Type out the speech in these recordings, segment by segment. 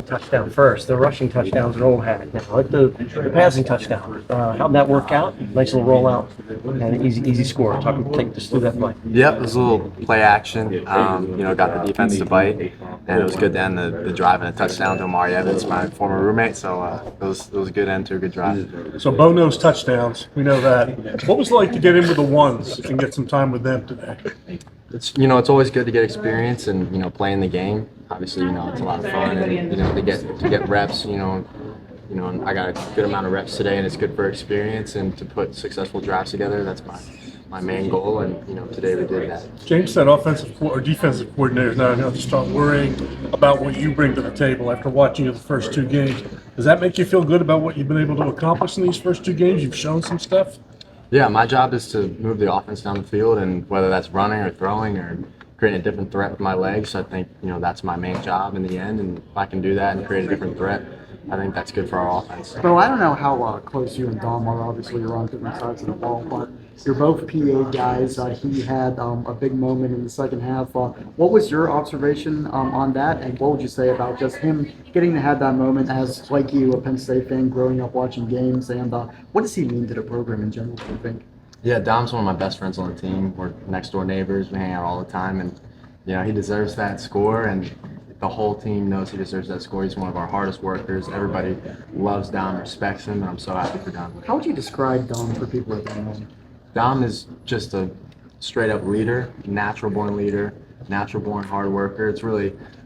touchdown first. The rushing touchdown's an old hat now. Like the passing touchdown. How'd that work out? Nice little rollout and an easy score. Take us through that play. Yep, it was a little play action. Got the defense to bite, and it was good to end the drive in a touchdown to Amari Evans, my former roommate. So it was a good end to a good drive. So Beau knows touchdowns. We know that. What was it like to get in with the ones and get some time with them today? It's always good to get experience and playing the game. Obviously, it's a lot of fun, and to get reps. And I got a good amount of reps today, and it's good for experience and to put successful drives together. That's my main goal, and today we did that. James said offensive or defensive coordinators now have to start worrying about what you bring to the table after watching you the first two games. Does that make you feel good about what you've been able to accomplish in these first two games? You've shown some stuff. Yeah, my job is to move the offense down the field, and whether that's running or throwing or creating a different threat with my legs, I think that's my main job in the end. And if I can do that and create a different threat, I think that's good for our offense. Bro, I don't know how close you and Dom are. Obviously, you're on different sides of the ball, but you're both PA guys. He had a big moment in the second half. What was your observation on that, and what would you say about just him getting to have that moment as, like you, a Penn State fan, growing up watching games, and what does he mean to the program in general, do you think? Yeah, Dom's one of my best friends on the team. We're next door neighbors. We hang out all the time, and he deserves that score, and the whole team knows he deserves that score. He's one of our hardest workers. Everybody loves Dom, respects him, and I'm so happy for Dom. How would you describe Dom for people that don't know him? Dom is just a straight-up leader, natural-born leader, natural-born hard worker.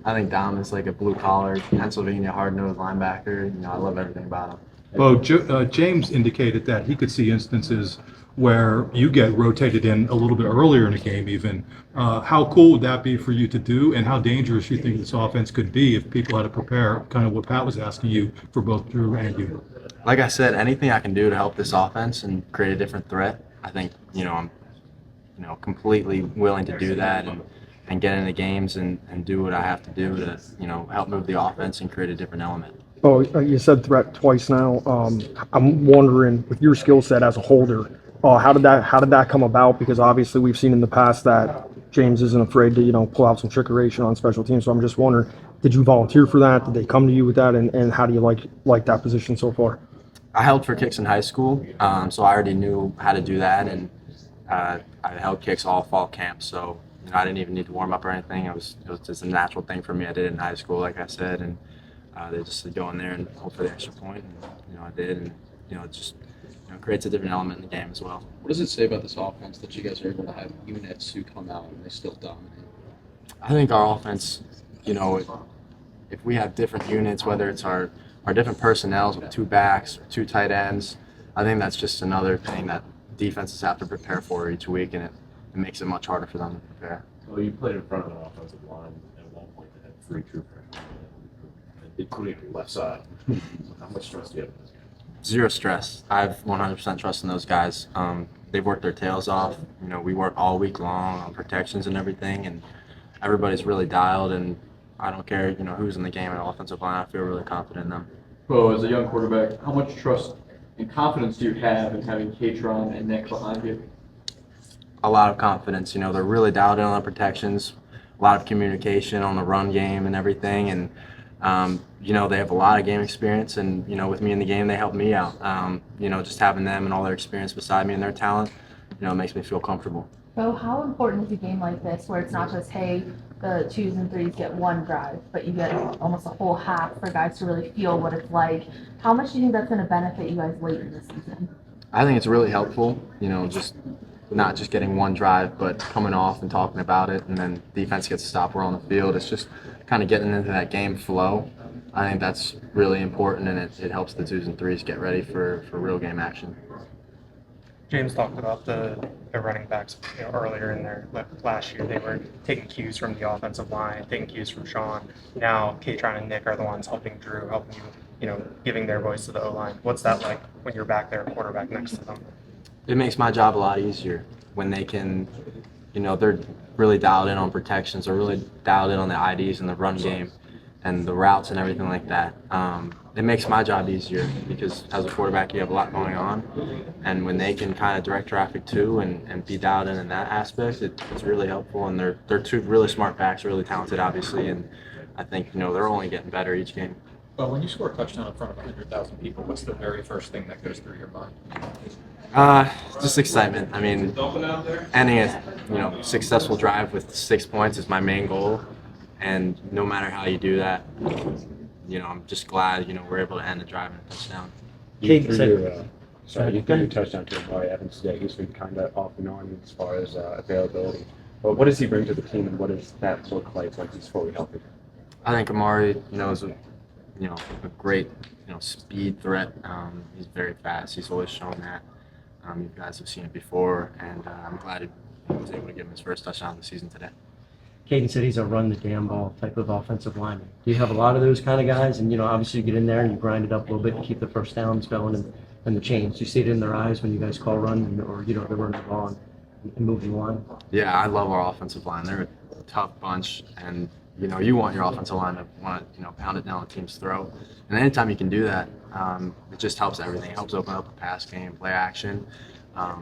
I think Dom is like a blue-collar, Pennsylvania hard-nosed linebacker. I love everything about him. Well, James indicated that he could see instances where you get rotated in a little bit earlier in the game even. How cool would that be for you to do, and how dangerous do you think this offense could be if people had to prepare, kind of what Pat was asking you, for both Drew and you? Like I said, anything I can do to help this offense and create a different threat, I think, I'm completely willing to do that and get into games and do what I have to do to, help move the offense and create a different element. Oh, you said threat twice now. I'm wondering, with your skill set as a holder, how did that come about? Because obviously we've seen in the past that James isn't afraid to pull out some trickeration on special teams. So I'm just wondering, did you volunteer for that? Did they come to you with that? And how do you like that position so far? I held for kicks in high school, so I already knew how to do that, and I held kicks all fall camp. So I didn't even need to warm up or anything. It was just a natural thing for me. I did it in high school, like I said, and they just said go in there and hope for the extra point, and I did, and it just creates a different element in the game as well. What does it say about this offense that you guys are able to have units who come out and they still dominate? I think our offense, if we have different units, whether it's our different personnels with two backs, two tight ends, I think that's just another thing that defenses have to prepare for each week, and it makes it much harder for them to prepare. Well, you played in front of an offensive line at one point that had three true freshmen, including your left side. How much stress do you have? Zero stress. I have 100% trust in those guys. They've worked their tails off. We work all week long on protections and everything, and everybody's really dialed, and I don't care, who's in the game at offensive line. I feel really confident in them. Well, as a young quarterback, how much trust and confidence do you have in having Katron and Nick behind you? A lot of confidence. They're really dialed in on the protections, a lot of communication on the run game and everything, and they have a lot of game experience, and with me in the game, they help me out. Just having them and all their experience beside me and their talent, makes me feel comfortable. So how important is a game like this where it's not just, hey, the 2s and 3s get one drive, but you get almost a whole half for guys to really feel what it's like? How much do you think that's going to benefit you guys late in the season? I think it's really helpful, just not just getting one drive, but coming off and talking about it, and then defense gets a stop, we're on the field. It's just kind of getting into that game flow. I think that's really important, and it helps the 2s and 3s get ready for real game action. James talked about the running backs earlier in their last year. They were taking cues from the offensive line, taking cues from Sean. Now Katron and Nick are the ones helping Drew, helping you, giving their voice to the O-line. What's that like when you're back there, quarterback next to them? It makes my job a lot easier when they can, they're really dialed in on protections. They're really dialed in on the IDs and the run game and the routes and everything like that. It makes my job easier because as a quarterback, you have a lot going on. And when they can kind of direct traffic too and be dialed in that aspect, it's really helpful. And they're two really smart backs, really talented, obviously. And I think, they're only getting better each game. Well, when you score a touchdown in front of 100,000 people, what's the very first thing that goes through your mind? Just excitement. I mean, ending a successful drive with 6 points is my main goal, and no matter how you do that, I'm just glad we're able to end the drive in a touchdown. Kate You said- threw your touchdown to Amari Evans today. He's been kind of off and on as far as availability. But what does he bring to the team, and what does that look like when he's fully healthy? I think Amari, is a great, speed threat. He's very fast. He's always shown that. You guys have seen it before, and I'm glad he was able to give him his first touchdown of the season today. Caden said he's a run the damn ball type of offensive lineman. Do you have a lot of those kind of guys? And, obviously you get in there and you grind it up a little bit and keep the first downs going and the chains. Do you see it in their eyes when you guys call run or, they're running the ball and moving the line? Yeah, I love our offensive line. They're a tough bunch, and, you want your offensive line to want to, pound it down the team's throat. And anytime you can do that, it just helps everything. It helps open up the pass game, play action.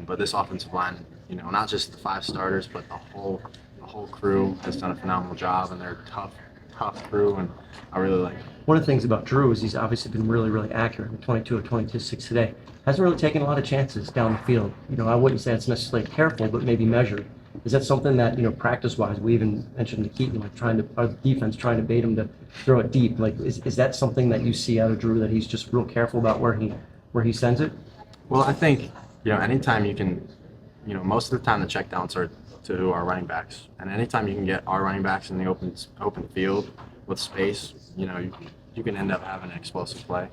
But this offensive line, not just the 5 starters, but the whole crew has done a phenomenal job, and they're a tough crew, and I really like it. One of the things about Drew is he's obviously been really, really accurate. 22 of 22-6 today. Hasn't really taken a lot of chances down the field. I wouldn't say it's necessarily careful, but maybe measured. Is that something that, practice-wise, we even mentioned to Keaton, like our defense trying to bait him to throw it deep. Like, is that something that you see out of Drew, that he's just real careful about where he sends it? Well, I think, anytime you can, most of the time the checkdowns are to our running backs. And anytime you can get our running backs in the open field with space, you can end up having an explosive play.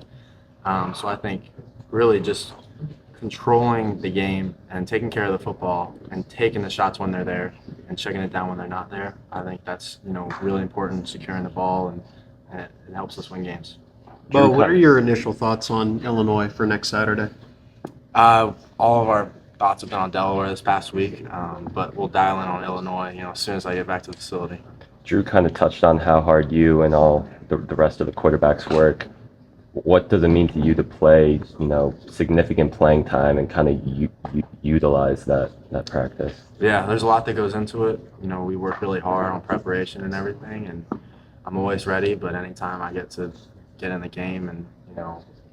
So I think really just controlling the game and taking care of the football and taking the shots when they're there and checking it down when they're not there, I think that's, really important, securing the ball, and it helps us win games. Bo, what are your initial thoughts on Illinois for next Saturday? All of our thoughts have been on Delaware this past week, but we'll dial in on Illinois, as soon as I get back to the facility. Drew kind of touched on how hard you and all the rest of the quarterbacks work. What does it mean to you to play, significant playing time and kind of utilize that practice? Yeah, there's a lot that goes into it. We work really hard on preparation and everything, and I'm always ready, but anytime I get to get in the game and,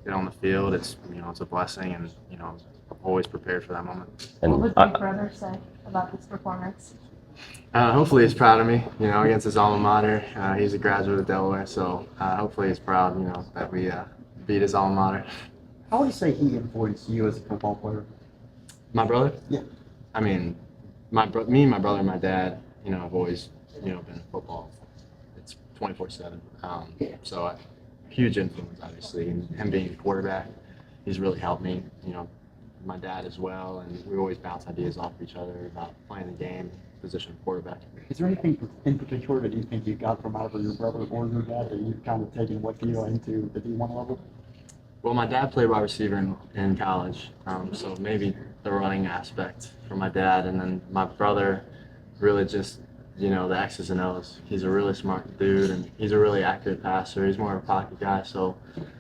get on the field, it's a blessing, and, I'm always prepared for that moment. What would your brother say about this performance? Hopefully he's proud of me, against his alma mater. He's a graduate of Delaware, so hopefully he's proud, that we beat his alma mater. How would you say he influenced you as a football player? My brother? Yeah. I mean, me, my brother, and my dad, have always, been in football. It's 24/7. So huge influence, obviously, and him being a quarterback, he's really helped me, my dad as well, and we always bounce ideas off each other about playing the game, position of quarterback. Is there anything in particular that you think you got from either your brother or your dad that you've kind of taken with you into the D1 level? Well, my dad played wide receiver in college, so maybe the running aspect from my dad, and then my brother really just, the X's and O's. He's a really smart dude, and he's a really accurate passer. He's more of a pocket guy, so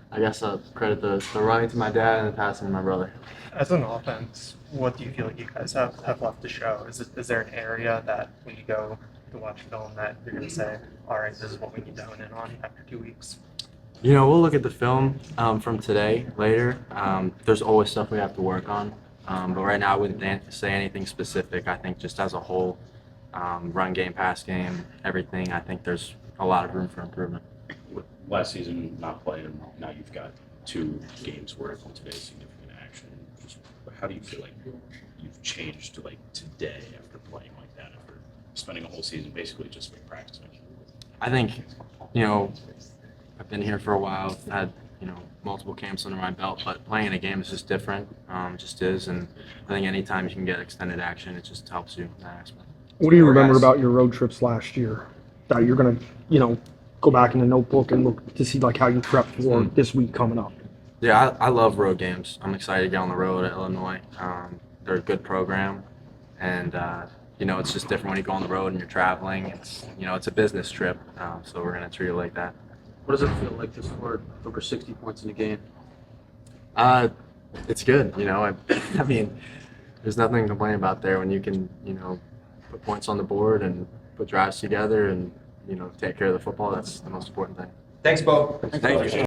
I guess I'll credit the running to my dad and the passing to my brother. As an offense, what do you feel like you guys have left to show? Is there an area that when you go to watch film that you're going to say, all right, this is what we need to hone in on after 2 weeks? We'll look at the film from today later. There's always stuff we have to work on, but right now I wouldn't say anything specific. I think just as a whole, run game, pass game, everything, I think there's a lot of room for improvement. With last season not playing, now you've got 2 games worth of today's significant action. Just how do you feel like you've changed to like today after playing like that, after spending a whole season basically just practicing? I think, I've been here for a while. I've had, multiple camps under my belt, but playing in a game is just different. Just is, and I think anytime you can get extended action, it just helps you in that aspect. What do you remember about your road trips last year that you're going to, go back in the notebook and look to see like how you prep for this week coming up? Yeah, I love road games. I'm excited to get on the road at Illinois. They're a good program, and it's just different when you go on the road and you're traveling. It's it's a business trip, so we're gonna treat it like that. What does it feel like to score over 60 points in a game? It's good. I mean, there's nothing to complain about there when you can put points on the board and put drives together and take care of the football. That's the most important thing. Thanks, Bo. Thank you.